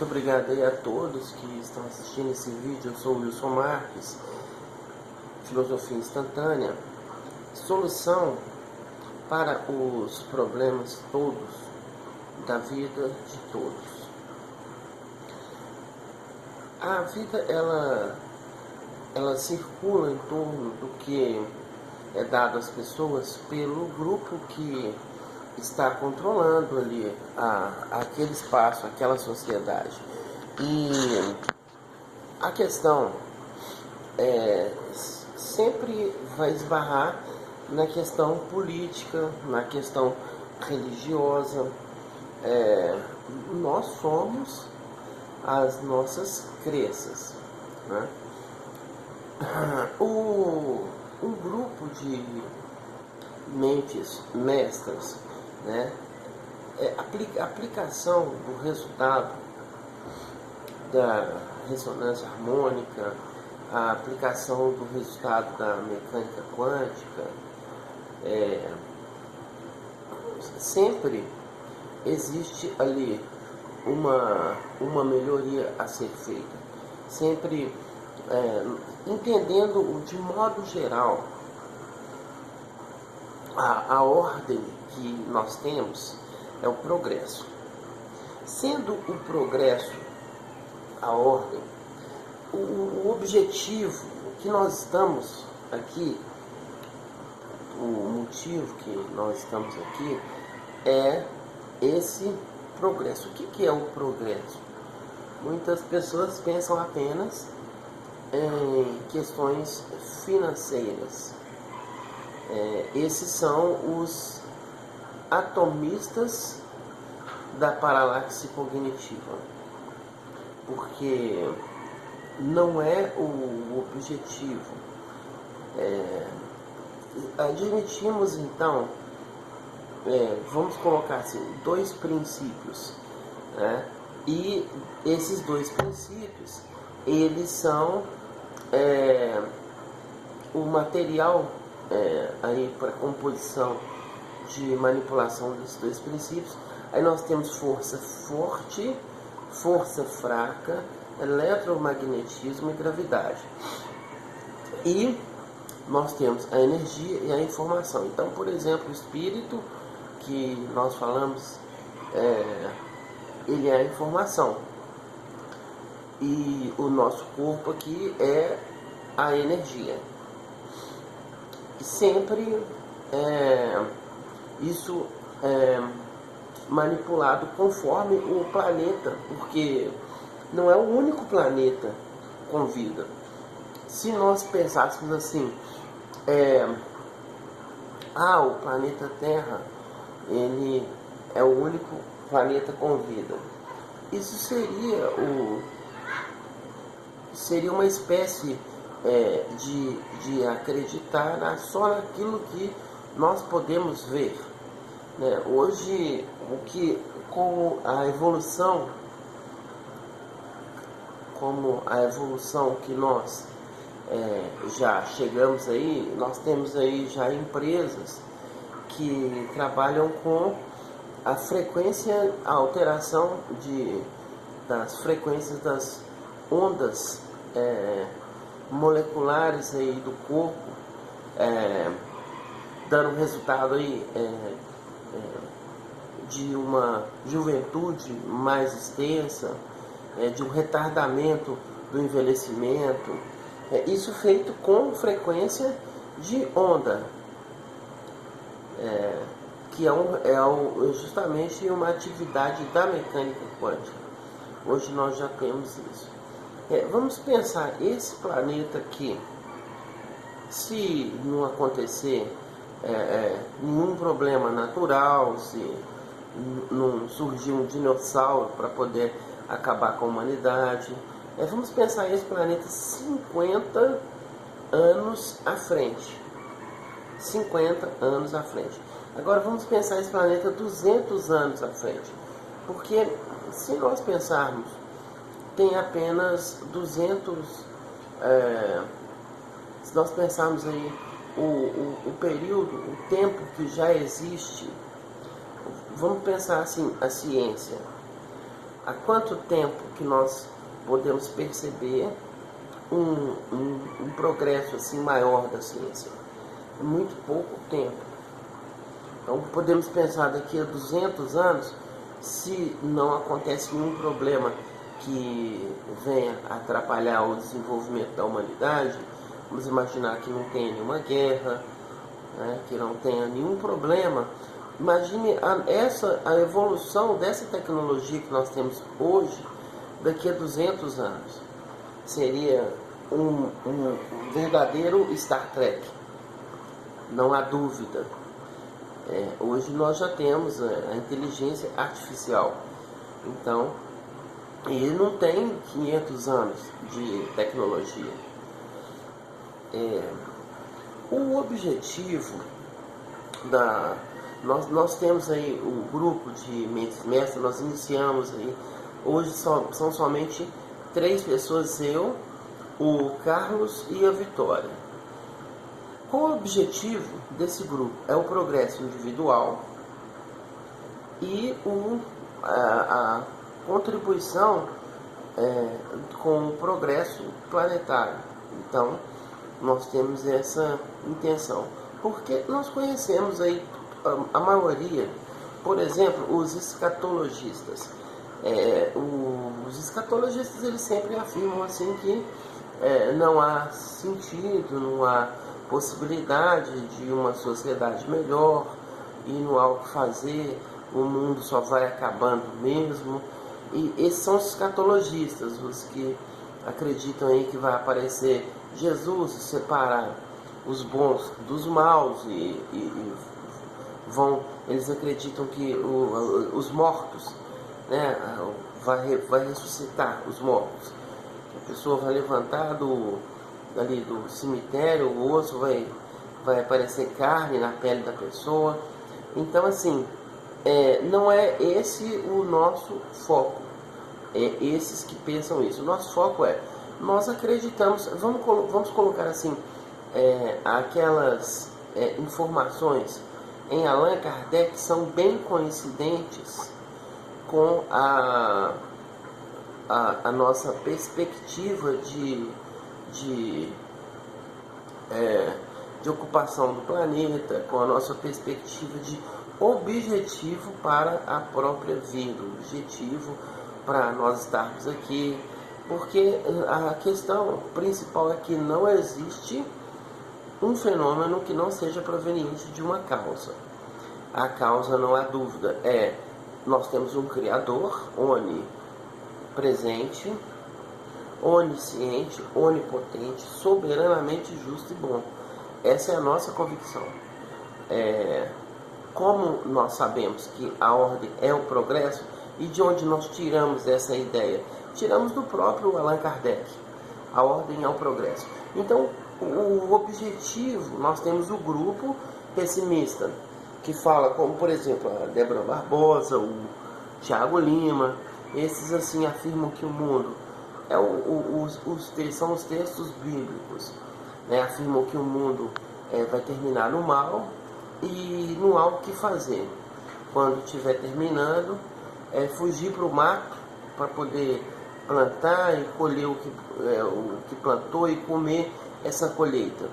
Muito obrigado aí a todos que estão assistindo esse vídeo. Eu sou o Wilson Marques, Filosofia Instantânea, solução para os problemas todos da vida de todos. A vida ela circula em torno do que é dado às pessoas pelo grupo que está controlando ali aquele espaço, aquela sociedade. E a questão sempre vai esbarrar na questão política, na questão religiosa. Nós somos as nossas crenças, né? Um grupo de mentes mestras, né? A aplicação do resultado da ressonância harmônica, a aplicação do resultado da mecânica quântica, sempre existe ali uma melhoria a ser feita, sempre entendendo de modo geral a ordem que nós temos é o progresso. Sendo o progresso a ordem, o objetivo que nós estamos aqui, o motivo que nós estamos aqui é esse progresso. O que é o progresso? Muitas pessoas pensam apenas em questões financeiras. Esses são os atomistas da paralaxe cognitiva, porque não é o objetivo. Admitimos então, vamos colocar assim, dois princípios, né? E esses dois princípios, eles são o material aí para composição de manipulação desses dois princípios. Aí nós temos força forte, força fraca, eletromagnetismo e gravidade. E nós temos a energia e a informação. Então, por exemplo, o espírito que nós falamos, ele é a informação. E o nosso corpo aqui é a energia. E sempre isso é manipulado conforme o planeta, porque não é o único planeta com vida. Se nós pensássemos assim, o planeta Terra, ele é o único planeta com vida, isso seria uma espécie de acreditar só naquilo que nós podemos ver, né? Hoje, como a evolução que nós já chegamos aí, nós temos aí já empresas que trabalham com a frequência, a alteração das frequências das ondas moleculares aí do corpo, dando resultado aí de uma juventude mais extensa, de um retardamento do envelhecimento, isso feito com frequência de onda, que é justamente uma atividade da mecânica quântica. Hoje nós já temos isso. Vamos pensar, esse planeta aqui, se não acontecer nenhum problema natural, se não surgir um dinossauro para poder acabar com a humanidade, vamos pensar esse planeta 50 anos à frente. 50 anos à frente. Agora vamos pensar esse planeta 200 anos à frente. Porque se nós pensarmos, tem apenas 200, se nós pensarmos aí o período, o tempo que já existe, vamos pensar assim, a ciência. Há quanto tempo que nós podemos perceber um progresso assim maior da ciência? Muito pouco tempo. Então podemos pensar daqui a 200 anos, se não acontece nenhum problema que venha atrapalhar o desenvolvimento da humanidade, vamos imaginar que não tenha nenhuma guerra, né, que não tenha nenhum problema. Imagine a evolução dessa tecnologia que nós temos hoje, daqui a 200 anos. Seria um verdadeiro Star Trek, não há dúvida. Hoje nós já temos a inteligência artificial, então ele não tem 500 anos de tecnologia. O objetivo nós temos aí um grupo de mentes mestras, nós iniciamos aí, hoje são somente 3 pessoas, eu, o Carlos e a Vitória. Qual o objetivo desse grupo? É o progresso individual e a contribuição com o progresso planetário. Então, nós temos essa intenção. Porque nós conhecemos aí a maioria, por exemplo, os escatologistas. Os escatologistas, eles sempre afirmam assim que não há sentido, não há possibilidade de uma sociedade melhor e não há o que fazer, o mundo só vai acabando mesmo. E esses são os escatologistas, os que acreditam aí que vai aparecer Jesus e separar os bons dos maus eles acreditam que os mortos, né, vai ressuscitar os mortos. A pessoa vai levantar ali do cemitério, o osso vai aparecer carne na pele da pessoa. Então assim, não é esse o nosso foco. Esses que pensam isso. O nosso foco nós acreditamos, vamos colocar assim, aquelas informações em Allan Kardec são bem coincidentes com a nossa perspectiva de ocupação do planeta, com a nossa perspectiva de objetivo para a própria vida, objetivo para nós estarmos aqui, porque a questão principal é que não existe um fenômeno que não seja proveniente de uma causa. A causa, não há dúvida, nós temos um Criador onipresente, onisciente, onipotente, soberanamente justo e bom. Essa é a nossa convicção. Como nós sabemos que a ordem é o progresso, e de onde nós tiramos essa ideia? Tiramos do próprio Allan Kardec. A ordem é o progresso. Então, o objetivo, nós temos o grupo pessimista, que fala como, por exemplo, a Débora Barbosa, o Tiago Lima, esses assim afirmam que o mundo são os textos bíblicos, né? Afirmam que o mundo vai terminar no mal e não há o que fazer. Quando estiver terminando, fugir para o mato para poder plantar e colher o que plantou e comer essa colheita.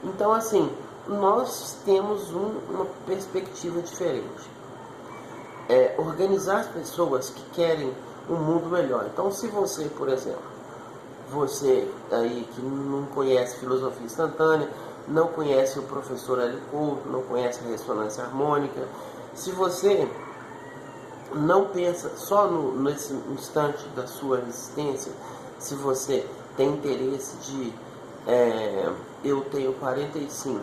Então assim, nós temos uma perspectiva diferente. Organizar as pessoas que querem um mundo melhor. Então se você, por exemplo, você aí que não conhece filosofia instantânea, não conhece o professor Hélio Couto, não conhece a ressonância harmônica, se você não pensa só nesse instante da sua existência, se você tem interesse de eu tenho 45,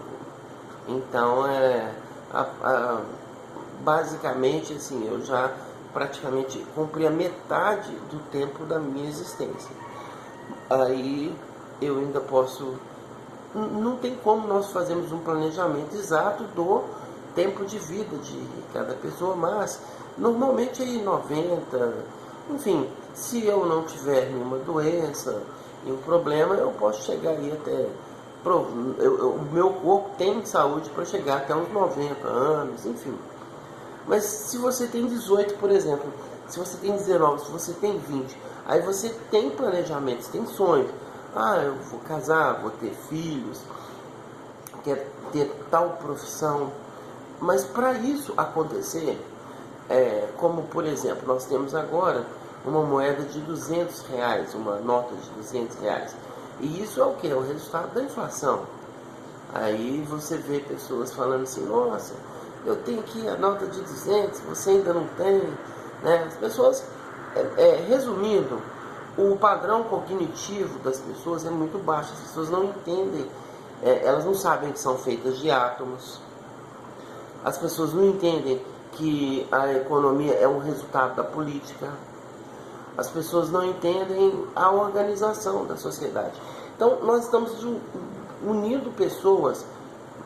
então basicamente assim, eu já praticamente cumpri a metade do tempo da minha existência. Aí eu ainda posso, não tem como nós fazermos um planejamento exato do tempo de vida de cada pessoa, mas normalmente aí 90, enfim, se eu não tiver nenhuma doença, nenhum problema, eu posso chegar aí até, o meu corpo tem saúde para chegar até uns 90 anos, enfim. Mas se você tem 18, por exemplo, se você tem 19, se você tem 20, aí você tem planejamentos, tem sonhos. Ah, eu vou casar, vou ter filhos, quero ter tal profissão. Mas para isso acontecer, como por exemplo, nós temos agora uma moeda de R$ 200, uma nota de R$ 200. E isso é o que? É o resultado da inflação. Aí você vê pessoas falando assim, nossa, eu tenho aqui a nota de 200, você ainda não tem. Né? As pessoas, resumindo, o padrão cognitivo das pessoas é muito baixo. As pessoas não entendem, elas não sabem que são feitas de átomos. As pessoas não entendem que a economia é um resultado da política. As pessoas não entendem a organização da sociedade. Então, nós estamos unindo pessoas,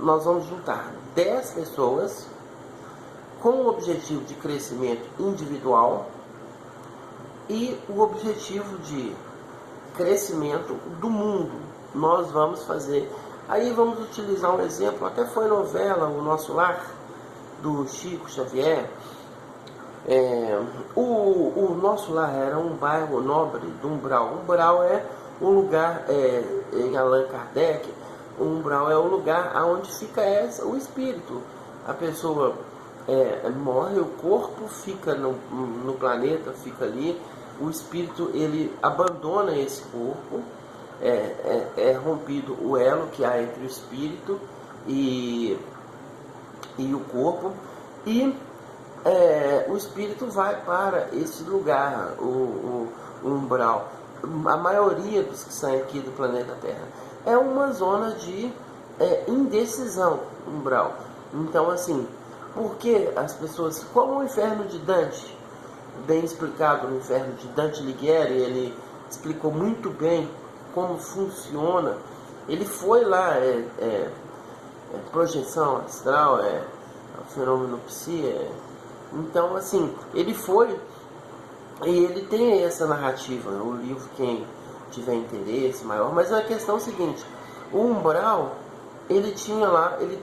nós vamos juntar 10 pessoas com o objetivo de crescimento individual e o objetivo de crescimento do mundo. Nós vamos fazer, aí vamos utilizar um exemplo, até foi novela O Nosso Lar, do Chico Xavier. O Nosso Lar era um bairro nobre do Umbral. Umbral é um lugar, em Allan Kardec, o umbral é o lugar onde fica o espírito. A pessoa morre, o corpo fica no planeta, fica ali, o espírito ele abandona esse corpo, é rompido o elo que há entre o espírito e o corpo, e o espírito vai para esse lugar, o umbral. A maioria dos que saem aqui do planeta Terra é uma zona de indecisão, umbral. Então, assim, porque as pessoas, como o inferno de Dante, bem explicado no inferno de Dante Alighieri, ele explicou muito bem como funciona. Ele foi lá, projeção astral, fenômeno psi. Então, assim, ele foi e ele tem essa narrativa. O livro, quem tiver interesse maior, mas a questão é a seguinte: o umbral, ele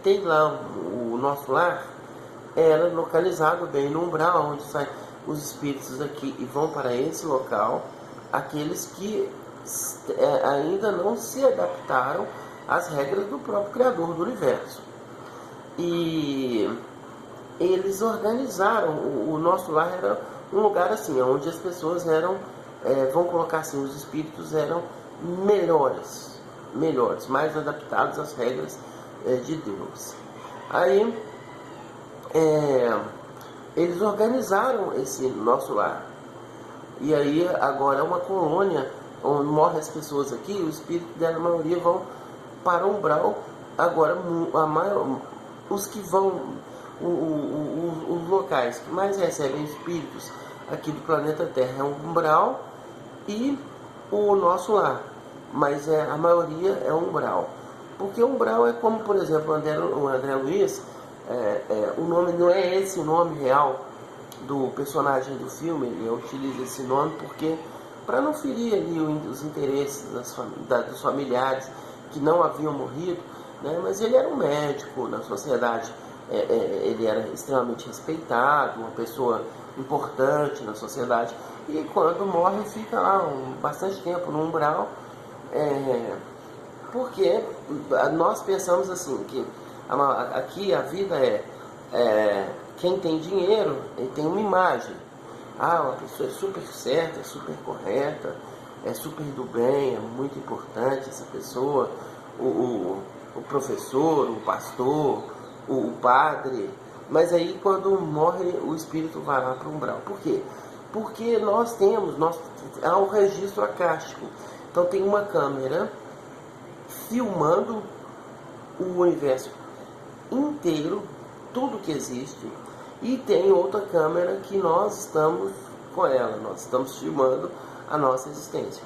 tem lá o Nosso Lar, era localizado bem no umbral, onde saem os espíritos aqui e vão para esse local, aqueles que ainda não se adaptaram às regras do próprio Criador do Universo. E eles organizaram, o Nosso Lar era um lugar assim, onde as pessoas eram, vamos colocar assim, os espíritos eram melhores, mais adaptados às regras de Deus. Aí, eles organizaram esse Nosso Lar. E aí, agora é uma colônia, onde morrem as pessoas aqui, o espírito da maioria vão para o umbral. Agora, os que vão, os locais que mais recebem espíritos aqui do planeta Terra é o umbral e o Nosso Lar, mas a maioria é umbral, porque umbral é como, por exemplo, o André Luiz, o nome não é esse o nome real do personagem do filme, ele utiliza esse nome porque para não ferir ali os interesses dos familiares que não haviam morrido, né? Mas ele era um médico na sociedade, ele era extremamente respeitado, uma pessoa importante na sociedade, e quando morre fica lá bastante tempo no umbral, porque nós pensamos assim, que aqui a vida quem tem dinheiro, ele tem uma imagem, uma pessoa é super certa, é super correta, é super do bem, é muito importante essa pessoa, o professor, o pastor, o padre. Mas aí quando morre, o espírito vai lá para o umbral. Por quê? Porque há um registro acástico. Então tem uma câmera filmando o universo inteiro, tudo que existe, e tem outra câmera que nós estamos com ela, nós estamos filmando a nossa existência.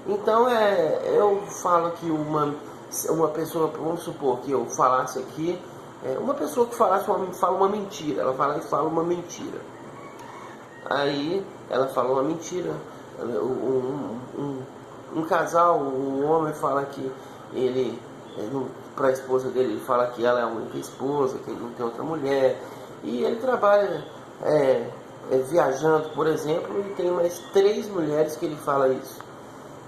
Então eu falo que uma pessoa, vamos supor que eu falasse aqui, uma pessoa que fala uma mentira, ela vai lá e fala uma mentira. Aí ela fala uma mentira, um casal, um homem fala que ele, para a esposa dele, ele fala que ela é a única esposa, que ele não tem outra mulher, e ele trabalha viajando, por exemplo, e tem mais 3 mulheres que ele fala isso.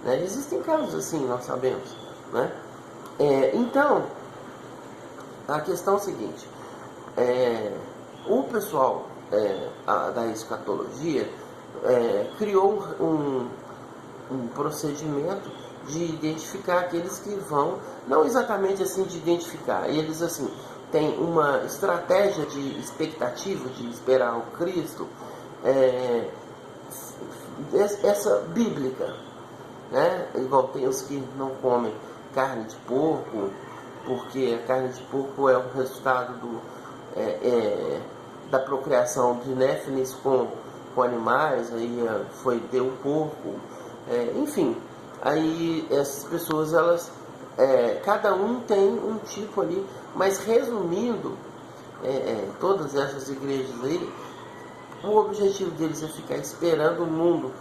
Né? Existem casos assim, nós sabemos. Né? Então, a questão é a seguinte: o pessoal da escatologia criou um procedimento de identificar aqueles que vão, não exatamente assim de identificar, eles assim têm uma estratégia de expectativa, de esperar o Cristo, essa bíblica, né? Igual tem os que não comem carne de porco, porque a carne de porco é o resultado da procriação de néfilis com animais, aí deu o porco, enfim. Aí essas pessoas, elas, cada um tem um tipo ali, mas resumindo, todas essas igrejas aí, o objetivo deles é ficar esperando o mundo,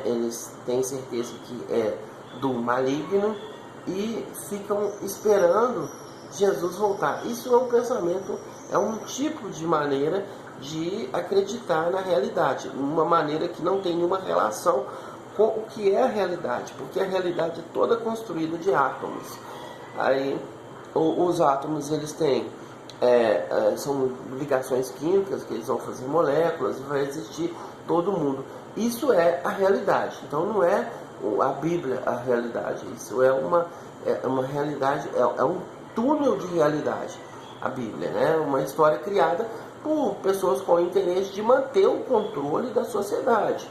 eles têm certeza que é do maligno e ficam esperando Jesus voltar. Isso é um pensamento, é um tipo de maneira de acreditar na realidade, uma maneira que não tem nenhuma relação com o que é a realidade, porque a realidade é toda construída de átomos. Aí os átomos, eles têm são ligações químicas que eles vão fazer moléculas e vai existir todo mundo. Isso é a realidade. Então não é a Bíblia a realidade, isso é uma realidade, é um túnel de realidade, a Bíblia, né? Uma história criada por pessoas com o interesse de manter o controle da sociedade,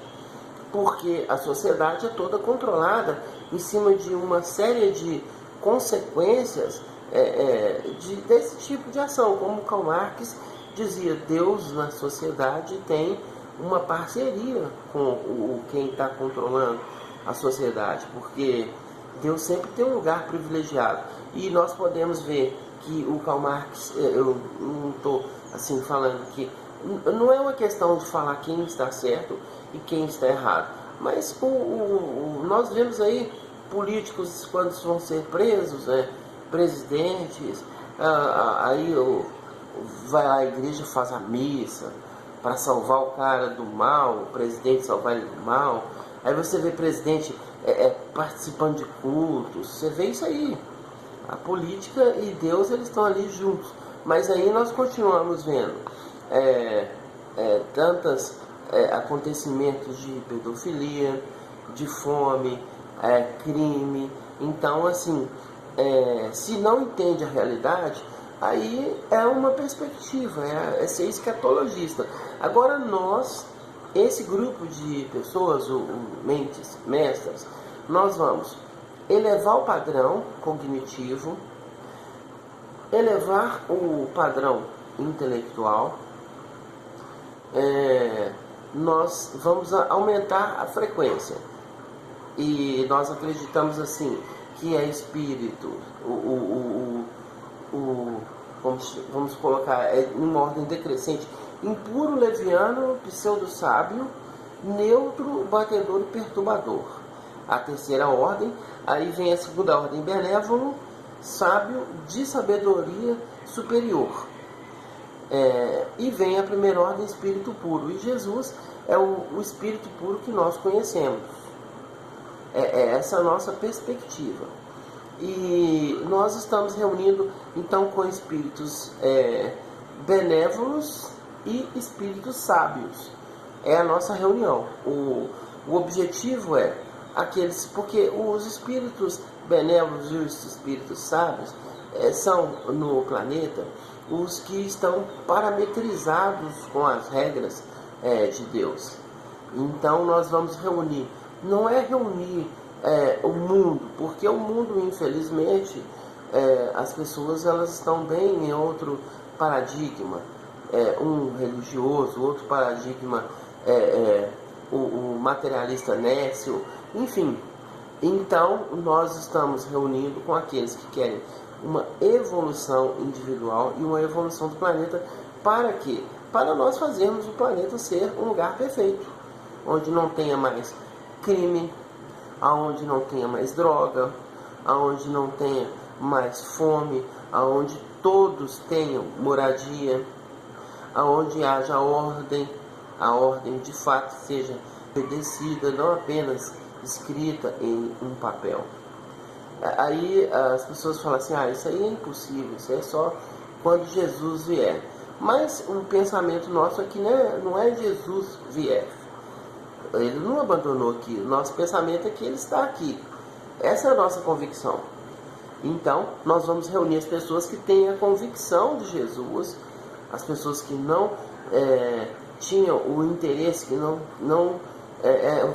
porque a sociedade é toda controlada em cima de uma série de consequências desse tipo de ação. Como Karl Marx dizia, Deus na sociedade tem uma parceria com quem está controlando a sociedade, porque Deus sempre tem um lugar privilegiado. E nós podemos ver que o Karl Marx, eu não estou assim falando que não é uma questão de falar quem está certo e quem está errado, mas nós vemos aí políticos, quando vão ser presos, presidentes, aí vai lá à igreja, faz a missa para salvar o cara do mal, o presidente salvar ele do mal. Aí você vê presidente participando de cultos, você vê isso aí. A política e Deus, eles estão ali juntos. Mas aí nós continuamos vendo tantos acontecimentos de pedofilia, de fome, crime. Então, assim, se não entende a realidade, aí é uma perspectiva, é ser escatologista. Agora nós, esse grupo de pessoas, mentes mestras, nós vamos elevar o padrão cognitivo, elevar o padrão intelectual, nós vamos aumentar a frequência. E nós acreditamos assim que é espírito, vamos colocar em uma ordem decrescente: impuro, leviano, pseudo-sábio, neutro, batedor e perturbador. A terceira ordem, aí vem a segunda ordem: benévolo, sábio, de sabedoria superior. E vem a primeira ordem: espírito puro. E Jesus é o espírito puro que nós conhecemos. Essa a nossa perspectiva. E nós estamos reunindo então com espíritos benévolos e espíritos sábios. É a nossa reunião. O objetivo é aqueles, porque os espíritos benévolos e os espíritos sábios são no planeta os que estão parametrizados com as regras de Deus. Então nós vamos reunir, não é reunir o mundo, porque o mundo, infelizmente, as pessoas, elas estão bem em outro paradigma, um religioso, outro paradigma, o materialista nécio, enfim. Então nós estamos reunindo com aqueles que querem uma evolução individual e uma evolução do planeta. Para quê? Para nós fazermos o planeta ser um lugar perfeito, onde não tenha mais crime, aonde não tenha mais droga, aonde não tenha mais fome, aonde todos tenham moradia, aonde haja ordem, a ordem de fato seja obedecida, não apenas escrita em um papel. Aí as pessoas falam assim, isso aí é impossível, isso é só quando Jesus vier. Mas o pensamento nosso aqui não é Jesus vier. Ele não abandonou aqui. O nosso pensamento é que ele está aqui. Essa é a nossa convicção. Então, nós vamos reunir as pessoas que têm a convicção de Jesus, as pessoas que não tinham o interesse, que não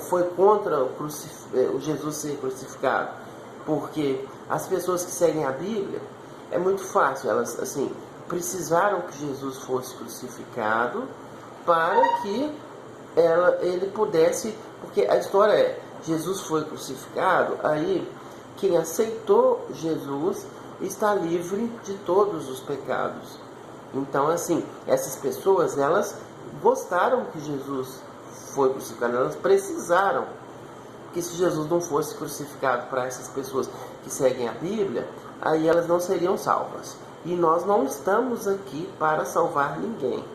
foi contra o Jesus ser crucificado. Porque as pessoas que seguem a Bíblia, é muito fácil, elas assim precisaram que Jesus fosse crucificado para que ele pudesse, porque a história é, Jesus foi crucificado, aí quem aceitou Jesus está livre de todos os pecados. Então, assim, essas pessoas, elas gostaram que Jesus foi crucificado, elas precisaram. Porque se Jesus não fosse crucificado para essas pessoas que seguem a Bíblia, aí elas não seriam salvas. E nós não estamos aqui para salvar ninguém.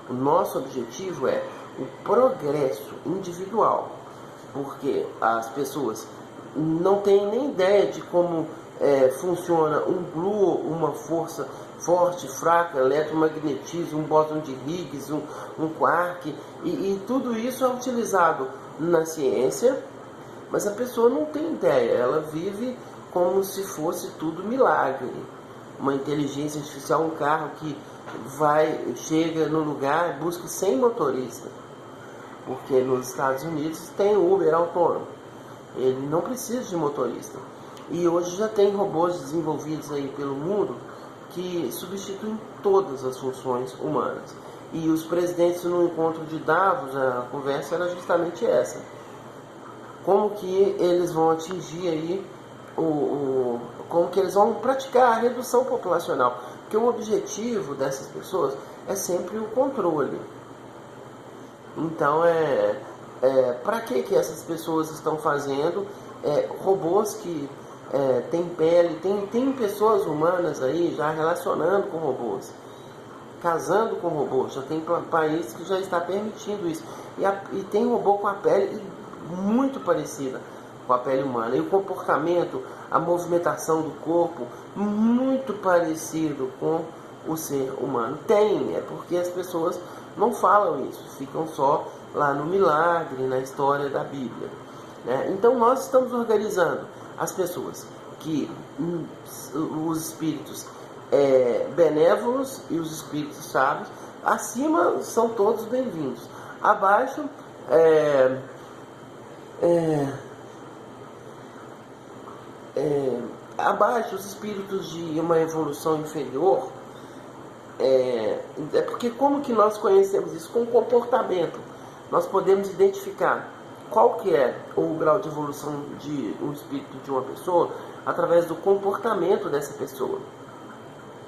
O nosso objetivo é o progresso individual. Porque as pessoas não têm nem ideia de como funciona um gluon, uma força forte, fraca, eletromagnetismo, um bóson de Higgs, um quark, e tudo isso é utilizado na ciência, mas a pessoa não tem ideia, ela vive como se fosse tudo milagre. Uma inteligência artificial, um carro que chega no lugar, busca sem motorista, porque nos Estados Unidos tem Uber autônomo, ele não precisa de motorista. E hoje já tem robôs desenvolvidos aí pelo mundo que substituem todas as funções humanas. E os presidentes no encontro de Davos, a conversa era justamente essa. Como que eles vão atingir aí, como que eles vão praticar a redução populacional. Porque o objetivo dessas pessoas é sempre o controle. Então, para que essas pessoas estão fazendo robôs que têm pele, tem pessoas humanas aí já relacionando com robôs, casando com robôs, já tem países que já está permitindo isso, e tem robô com a pele muito parecida com a pele humana, e o comportamento, a movimentação do corpo muito parecido com o ser humano. É porque as pessoas não falam isso, ficam só lá no milagre, na história da Bíblia, né? Então nós estamos organizando as pessoas que os espíritos benévolos e os espíritos sábios, acima são todos bem-vindos, abaixo abaixo os espíritos de uma evolução inferior. Porque como que nós conhecemos isso? Com o comportamento nós podemos identificar qual que é o grau de evolução de um espírito de uma pessoa através do comportamento dessa pessoa.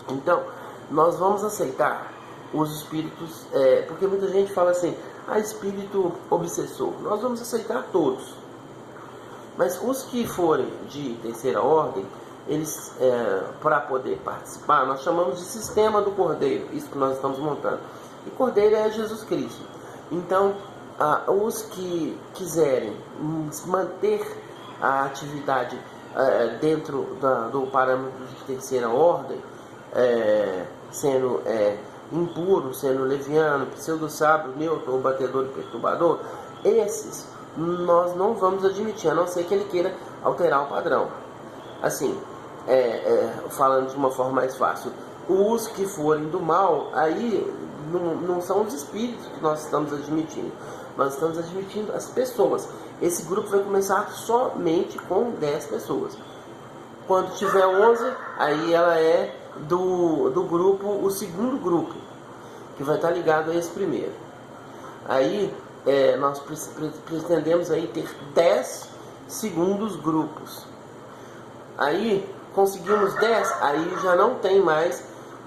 Então nós vamos aceitar os espíritos, porque muita gente fala assim, espírito obsessor. Nós vamos aceitar todos, mas os que forem de terceira ordem, eles, para poder participar, nós chamamos de sistema do Cordeiro, isso que nós estamos montando. E Cordeiro é Jesus Cristo. Então, os que quiserem manter a atividade dentro do parâmetro de terceira ordem, sendo impuro, sendo leviano, pseudo-sábio, neutro, batedor e perturbador, esses nós não vamos admitir, a não ser que ele queira alterar o padrão. Assim, falando de uma forma mais fácil, os que forem do mal, aí não são os espíritos que nós estamos admitindo, nós estamos admitindo as pessoas. Esse grupo vai começar somente com 10 pessoas. Quando tiver 11, aí ela é do grupo, o segundo grupo, que vai estar ligado a esse primeiro. Aí nós pretendemos aí ter 10 segundos grupos. Aí conseguimos 10, aí já não tem mais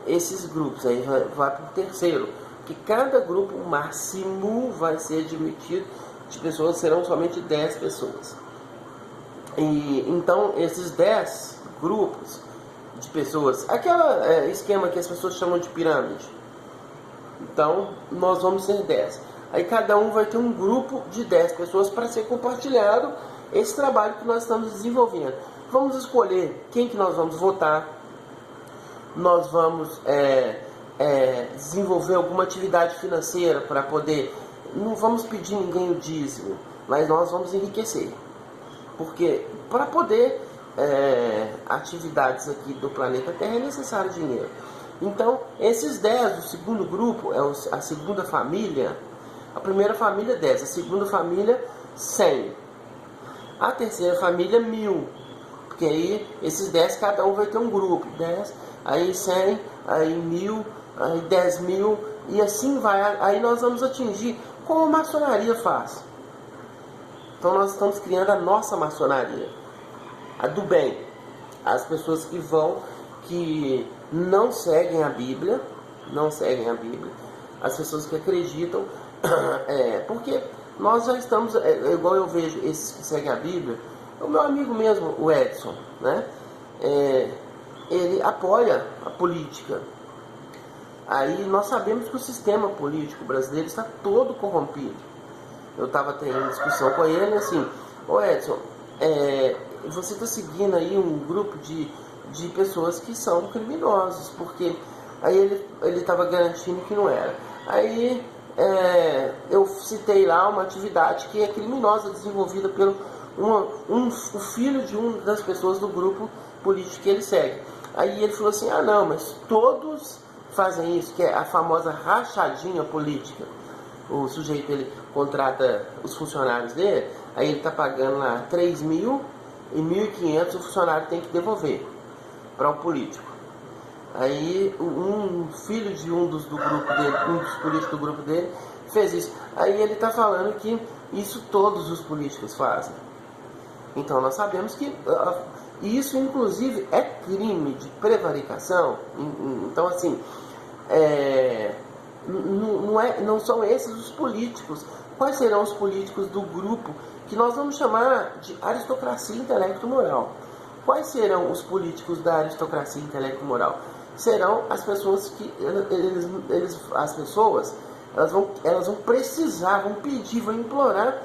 esses grupos, aí vai para o terceiro, que cada grupo máximo vai ser admitido de pessoas, serão somente 10 pessoas. E então esses 10 grupos de pessoas, aquele esquema que as pessoas chamam de pirâmide, então nós vamos ser 10. Aí cada um vai ter um grupo de 10 pessoas para ser compartilhado esse trabalho que nós estamos desenvolvendo. Vamos escolher quem que nós vamos votar. Nós vamos desenvolver alguma atividade financeira para poder... Não vamos pedir ninguém o dízimo, mas nós vamos enriquecer. Porque para poder atividades aqui do planeta Terra é necessário dinheiro. Então, esses 10 do segundo grupo, é a segunda família. A primeira família 10, a segunda família 100. A terceira família 1000. Porque aí esses 10 cada um vai ter um grupo. 10, aí 100, aí 1000, aí 10.000 e assim vai. Aí nós vamos atingir como a maçonaria faz. Então nós estamos criando a nossa maçonaria, a do bem. As pessoas que não seguem a Bíblia, as pessoas que acreditam, porque nós já estamos, igual eu vejo esses que seguem a Bíblia, o meu amigo mesmo, o Edson, né? Ele apoia a política. Aí nós sabemos que o sistema político brasileiro está todo corrompido. Eu estava tendo discussão com ele assim, ô Edson, você está seguindo aí um grupo de pessoas que são criminosos, porque aí ele estava garantindo que não era. Aí eu citei lá uma atividade que é criminosa, desenvolvida pelo o filho de uma das pessoas do grupo político que ele segue. Aí ele falou assim, não, mas todos fazem isso, que é a famosa rachadinha política. O sujeito, ele contrata os funcionários dele, aí ele está pagando lá 3.000 e 1.500 o funcionário tem que devolver para o político. Aí um filho de um dos políticos do grupo dele fez isso. Aí ele está falando que isso todos os políticos fazem. Então nós sabemos que isso inclusive é crime de prevaricação. Então assim, não são esses os políticos. Quais serão os políticos do grupo que nós vamos chamar de aristocracia intelecto-moral? Quais serão os políticos da aristocracia intelecto-moral? Serão as pessoas que elas vão precisar, vão pedir, vão implorar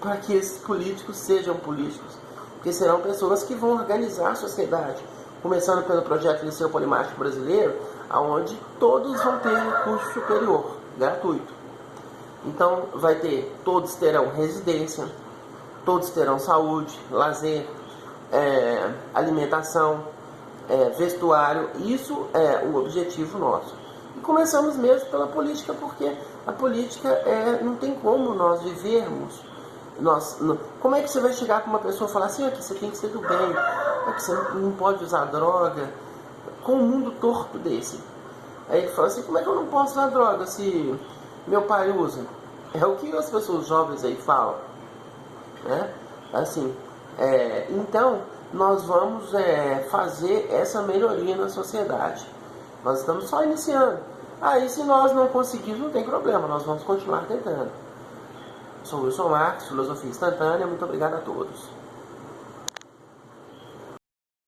para que esses políticos sejam políticos, porque serão pessoas que vão organizar a sociedade, começando pelo projeto Liceu Polimático Brasileiro, onde todos vão ter curso superior, gratuito. Então todos terão residência, todos terão saúde, lazer, alimentação, vestuário. Isso é o objetivo nosso. E começamos mesmo pela política, porque a política não tem como nós vivermos. Como é que você vai chegar para uma pessoa e falar assim, aqui você tem que ser do bem, aqui você não pode usar droga, com um mundo torto desse? Aí ele fala assim, como é que eu não posso usar droga se meu pai usa? É o que as pessoas jovens aí falam, né? Assim, então nós vamos fazer essa melhoria na sociedade. Nós estamos só iniciando. Aí se nós não conseguirmos, não tem problema, nós vamos continuar tentando. Sou Wilson Marques, Filosofia Instantânea, muito obrigado a todos.